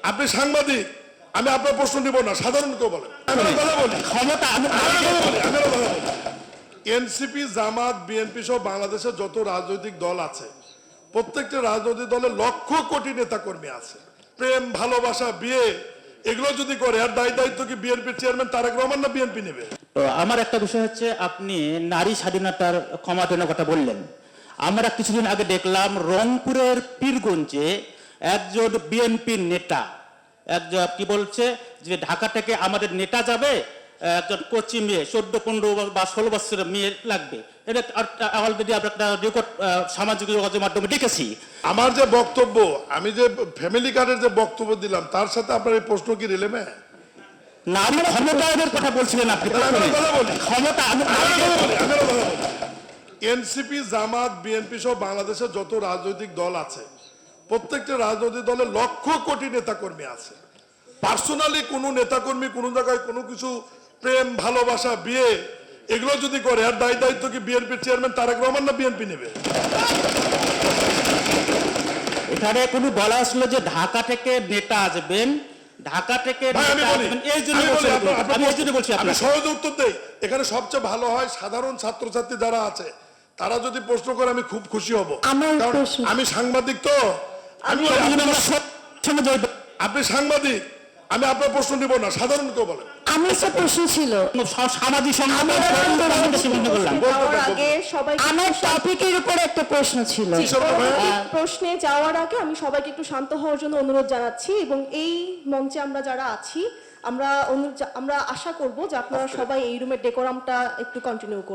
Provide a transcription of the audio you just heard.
আপনি সাংবাদিক, আমি আপনার প্রশ্ন নিব না, সাধারণ কেউ বলেন। এনসিপি, জামাত, বিএনপি সহ বাংলাদেশের যত রাজনৈতিক দল আছে, প্রত্যেকটা রাজনৈতিক দলের লক্ষ কোটি নেতা কর্মী আছে। প্রেম, ভালোবাসা, বিয়ে এগুলো যদি করে, আর দায়িত্ব কি বিএনপির চেয়ারম্যান তারেক রহমান না বিএনপি নেবে? তো আমার একটা বিষয় হচ্ছে, আপনি নারী স্বাধীনতার ক্ষমতায়নের কথা বললেন। আমরা কিছুদিন আগে দেখলাম রংপুরের পীরগঞ্জে একজন বিএনপির নেতা একজন কি বলছে যে ঢাকা থেকে আমাদের নেতা যাবে, একজন কোচি মেয়ে 14-15 বা 16 বছরের মেয়ে লাগবে। এটা অলরেডি আমরা রেকর্ড সামাজিক যোগাযোগের মাধ্যমে দেখেছি। আমার যে বক্তব্য, আমি যে ফ্যামিলি কার্ডের যে বক্তব্য দিলাম, তার সাথে আপনার এই প্রশ্ন কি রিলেভেন্ট? নারী ক্ষমতায়নের কথা বলছিলেন আপনি। ক্ষমতা এনসিপি, জামাত, বিএনপি সহ বাংলাদেশের যত রাজনৈতিক দল আছে, প্রত্যেকটা রাজনৈতিক দলের লক্ষ কোটি নেতা কর্মী আছে। পার্সোনালি কোনো নেতা কর্মী কোনো জায়গায় কোনো কিছু প্রেম, ভালোবাসা, বিয়ে এগুলো যদি করে, আর দায়িত্ব কি বিএনপির চেয়ারম্যান তারেক রহমান না বিএনপি নেবে? এখানে কোনো বলা ছিল যে ঢাকা থেকে নেতা আসবেন, ঢাকা থেকে আমি সহজ উত্তর দেই। এখানে সবচেয়ে ভালো হয় সাধারণ ছাত্রছাত্রী যারা আছে, তারা যদি প্রশ্ন করে আমি খুব খুশি হব, কারণ আমি সাংবাদিক। তো আপনি সাংবাদিক, আমি আপনার প্রশ্ন নিব না, সাধারণ কেউ বলেন। আমি একটা প্রশ্ন ছিল, সামাজিক আমার টপিকের উপর একটা প্রশ্ন ছিল। প্রশ্নে যাওয়ার আগে আমি সবাইকে একটু শান্ত হওয়ার জন্য অনুরোধ জানাচ্ছি, এবং এই মঞ্চে আমরা যারা আছি আমরা আশা করব যে আপনারা সবাই এই রুমের ডেকোরামটা একটু কন্টিনিউ করবেন।